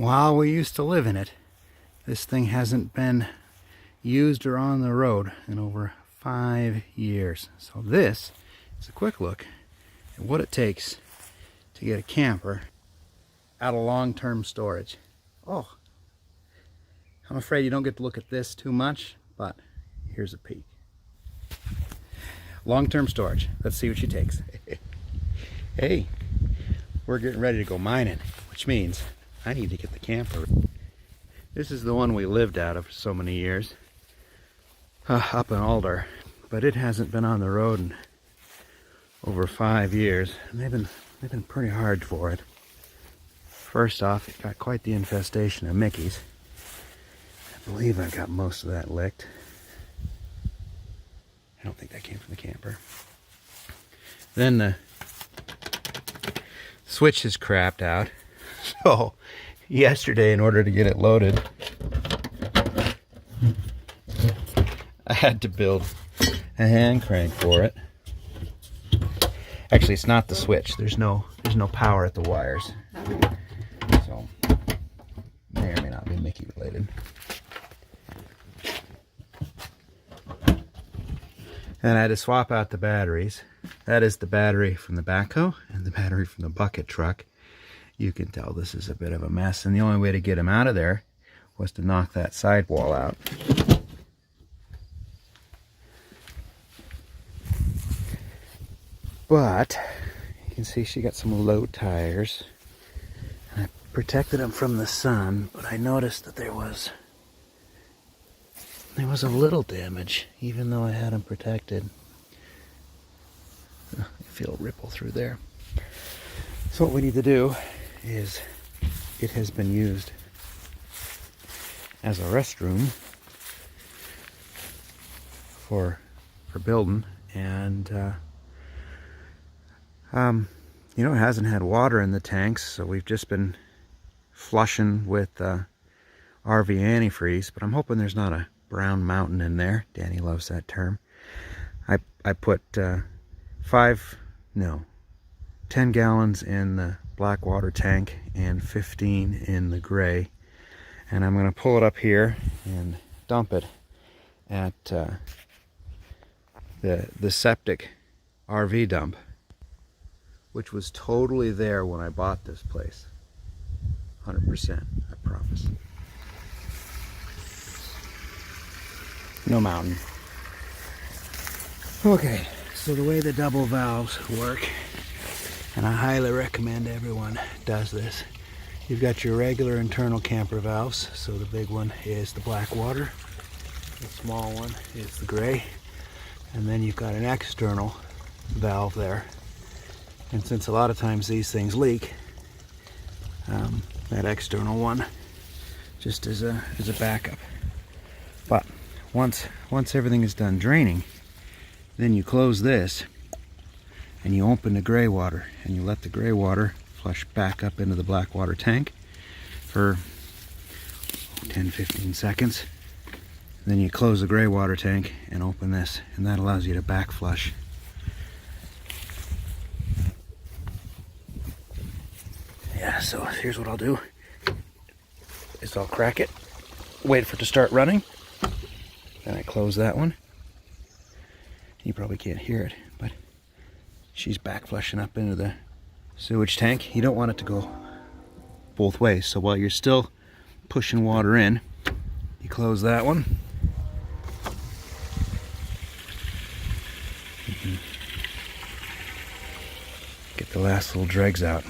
while we used to live in it, this thing hasn't been used or on the road in over 5 years. So this is a quick look at what it takes to get a camper out of long-term storage. Oh, I'm afraid you don't get to look at this too much, but here's a peek. Long-term storage. Let's see what she takes. Hey, we're getting ready to go mining, which means I need to get the camper. This is the one we lived out of for so many years, up in Alder, but it hasn't been on the road in over 5 years, and they've been pretty hard for it. First off, it got quite the infestation of Mickeys. I believe I got most of that licked. I don't think that came from the camper. Then the switch is crapped out. So yesterday, in order to get it loaded, I had to build a hand crank for it. Actually, it's not the switch. There's no power at the wires. So may or may not be Mickey related. And I had to swap out the batteries. That is the battery from the backhoe and the battery from the bucket truck. You can tell this is a bit of a mess, and the only way to get them out of there was to knock that sidewall out. But you can see she got some low tires. And I protected them from the sun, but I noticed that there was a little damage, even though I had them protected. I feel a ripple through there. So what we need to do is, it has been used as a restroom for building, and you know, it hasn't had water in the tanks, so we've just been flushing with RV antifreeze, but I'm hoping there's not a brown mountain in there. Danny loves that term. I put 10 gallons in the black water tank and 15 in the gray, and I'm going to pull it up here and dump it at the septic RV dump, which was totally there when I bought this place. 100%, I promise. No mountain. Okay, so the way the double valves work, and I highly recommend everyone does this. You've got your regular internal camper valves, so the big one is the black water, the small one is the gray, and then you've got an external valve there. And since a lot of times these things leak, that external one just is a backup. But once everything is done draining, then you close this and you open the gray water and you let the gray water flush back up into the black water tank for 10-15 seconds. Then you close the gray water tank and open this, and that allows you to back flush. Yeah, so here's what I'll do is I'll crack it, wait for it to start running, then I close that one. You probably can't hear it, but she's back flushing up into the sewage tank. You don't want it to go both ways, so while you're still pushing water in, you close that one. Get the last little dregs out.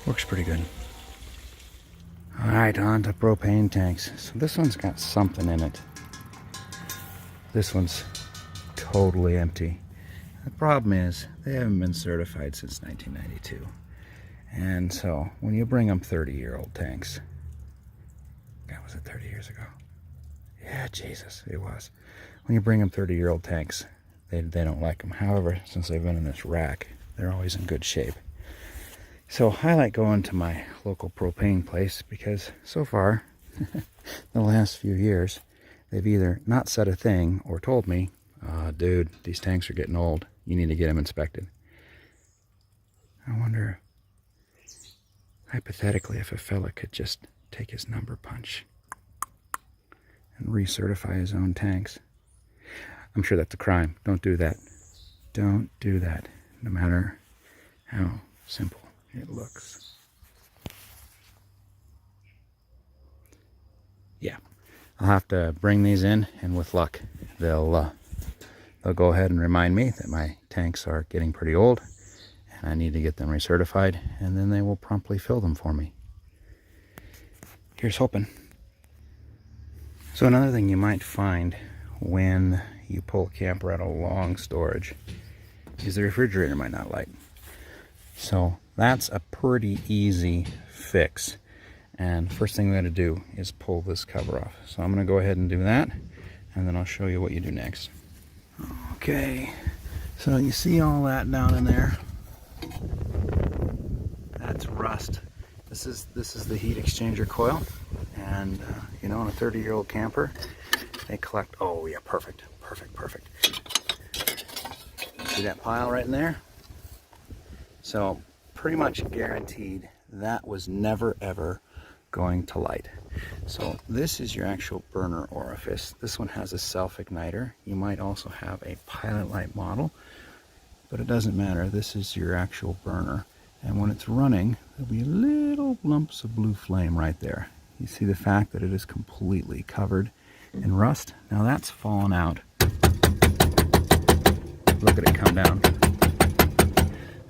Works pretty good. Alright, on to propane tanks. So this one's got something in it. This one's totally empty. The problem is, they haven't been certified since 1992. And so, when you bring them 30-year-old tanks, God, was it 30 years ago? Yeah, Jesus, it was. When you bring them 30-year-old tanks, they don't like them. However, since they've been in this rack, they're always in good shape. So I like going to my local propane place because so far, the last few years, they've either not said a thing or told me, dude, these tanks are getting old. You need to get them inspected. I wonder Hypothetically, if a fella could just take his number punch and recertify his own tanks. I'm sure that's a crime. Don't do that. Don't do that, no matter how simple it looks. Yeah, I'll have to bring these in, and with luck, they'll go ahead and remind me that my tanks are getting pretty old, and I need to get them recertified, and then they will promptly fill them for me. Here's hoping. So another thing you might find when you pull a camper out of long storage is the refrigerator might not light. So that's a pretty easy fix. And first thing we got to do is pull this cover off. So I'm going to go ahead and do that, and then I'll show you what you do next. Okay, so you see all that down in there? That's rust. This is the heat exchanger coil, and you know, in a 30-year-old camper, they collect. Oh yeah, perfect. See that pile right in there? So pretty much guaranteed that was never ever going to light. So this is your actual burner orifice. This one has a self-igniter. You might also have a pilot light model, but it doesn't matter. This is your actual burner. And when it's running, there'll be little lumps of blue flame right there. You see the fact that it is completely covered in rust? Now that's fallen out. Look at it come down.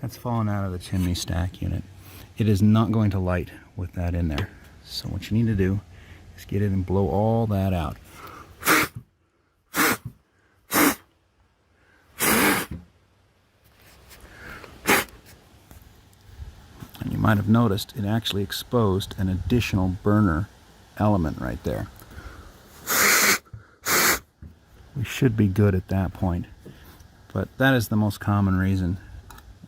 That's fallen out of the chimney stack unit. It is not going to light with that in there. So what you need to do is get it and blow all that out. And you might have noticed it actually exposed an additional burner element right there. We should be good at that point. But that is the most common reason.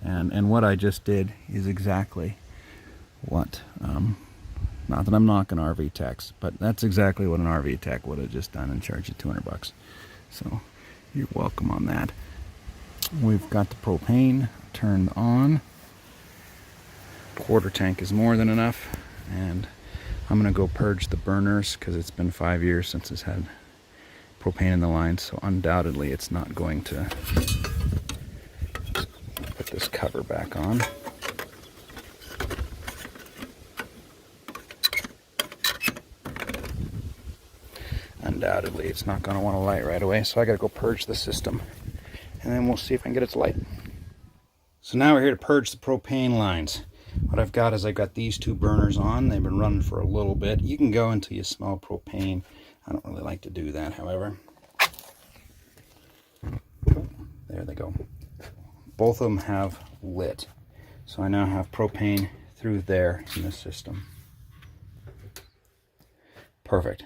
And what I just did is exactly what, not that I'm knocking RV techs, but that's exactly what an RV tech would have just done and charged you $200. So you're welcome on that. We've got the propane turned on. Quarter tank is more than enough, and I'm going to go purge the burners because it's been 5 years since it's had propane in the line, so undoubtedly it's not going to. Put this cover back on. Undoubtedly it's not going to want to light right away, so I got to go purge the system, and then we'll see if I can get it to light. So now we're here to purge the propane lines. What I've got is I've got these two burners on. They've been running for a little bit. You can go until you smell propane. I don't really like to do that, however. There they go. Both of them have lit. So I now have propane through there in the system. Perfect.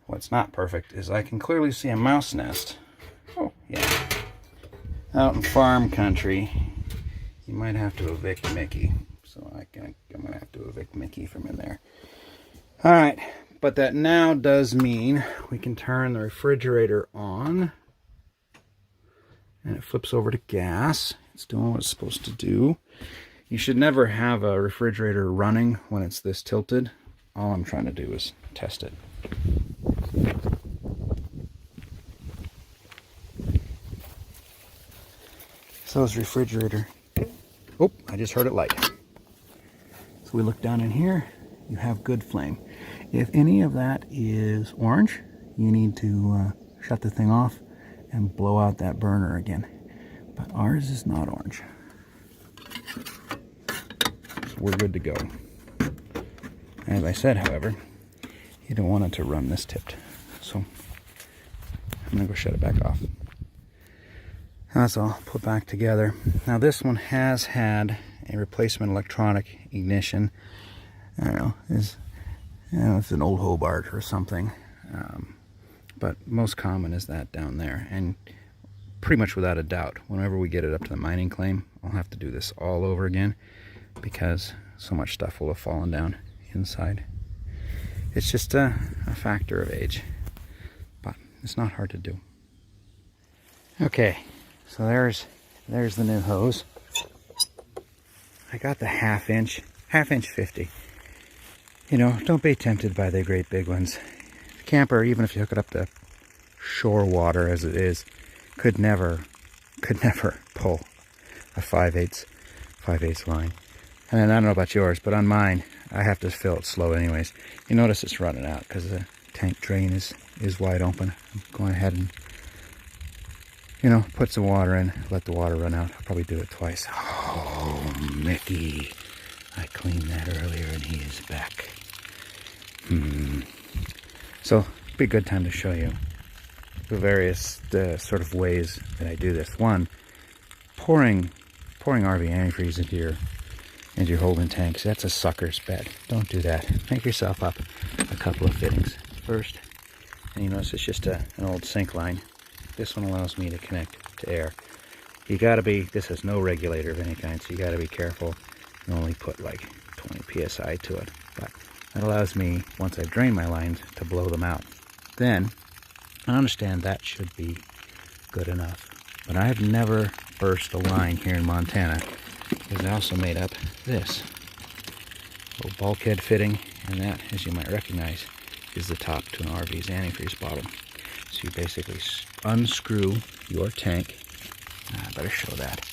What's not perfect is I can clearly see a mouse nest. Oh, yeah. Out in farm country, you might have to evict Mickey. So I'm going to have to evict Mickey from in there. All right. But that now does mean we can turn the refrigerator on. And it flips over to gas. It's doing what it's supposed to do. You should never have a refrigerator running when it's this tilted. All I'm trying to do is test it. So this refrigerator. Oh, I just heard it light. So we look down in here. You have good flame. If any of that is orange, you need to shut the thing off and blow out that burner again. But ours is not orange. So we're good to go. As I said, however, you don't want it to run this tipped. So I'm going to go shut it back off. That's all put back together. Now this one has had a replacement electronic ignition. I don't know, it's an old Hobart or something. But most common is that down there, and pretty much without a doubt, whenever we get it up to the mining claim, I'll have to do this all over again because so much stuff will have fallen down inside. It's just a factor of age, but it's not hard to do. Okay, so there's the new hose. I got the half-inch 1/2 inch 50. You know, don't be tempted by the great big ones. The camper, even if you hook it up to shore water as it is, could never pull a 5/8 line. And I don't know about yours, but on mine, I have to fill it slow anyways. You notice it's running out because the tank drain is wide open. I'm going ahead and, you know, put some water in, let the water run out. I'll probably do it twice. Oh, Mickey. I cleaned that earlier and he is back. So, it'd be a good time to show you the various sort of ways that I do this. One, pouring RV antifreeze into your holding tanks. That's a sucker's bet. Don't do that. Make yourself up a couple of fittings first. And you notice it's just an old sink line. This one allows me to connect to air. You gotta be, this has no regulator of any kind, so you gotta be careful and only put like 20 psi to it. But that allows me, once I've drained my lines, to blow them out. Then, I understand that should be good enough. But I have never burst a line here in Montana, because I also made up this little bulkhead fitting, and that, as you might recognize, is the top to an RV's antifreeze bottle. So you basically unscrew your tank. I better show that.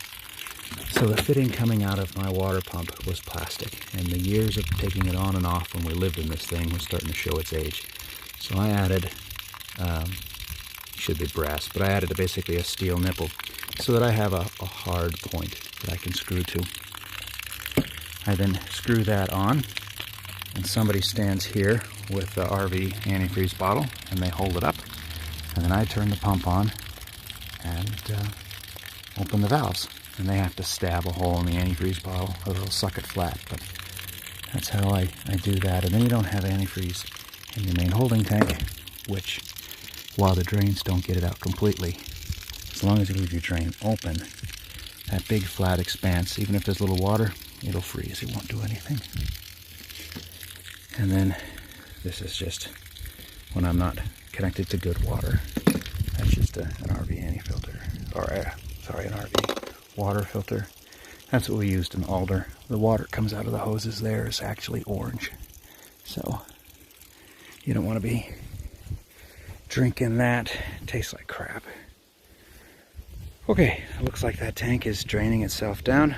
So the fitting coming out of my water pump was plastic, and the years of taking it on and off when we lived in this thing was starting to show its age. So I added, should be brass, but I added basically a steel nipple so that I have a hard point that I can screw to. I then screw that on, and somebody stands here with the RV antifreeze bottle, and they hold it up, and then I turn the pump on and open the valves, and they have to stab a hole in the antifreeze bottle or it'll suck it flat. But that's how I do that. And then you don't have antifreeze in your main holding tank, which, while the drains don't get it out completely, as long as you leave your drain open, that big flat expanse, even if there's a little water, it'll freeze. It won't do anything. And then this is just when I'm not connected to good water. That's just an RV anti-filter, or an RV water filter. That's what we used in Alder. The water comes out of the hoses there is actually orange. So you don't want to be drinking that. It tastes like crap. Okay, it looks like that tank is draining itself down,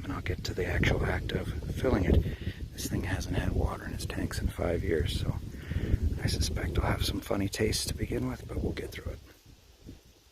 and I'll get to the actual act of filling it. This thing hasn't had water in its tanks in 5 years, so I suspect I'll have some funny tastes to begin with, but we'll get through it.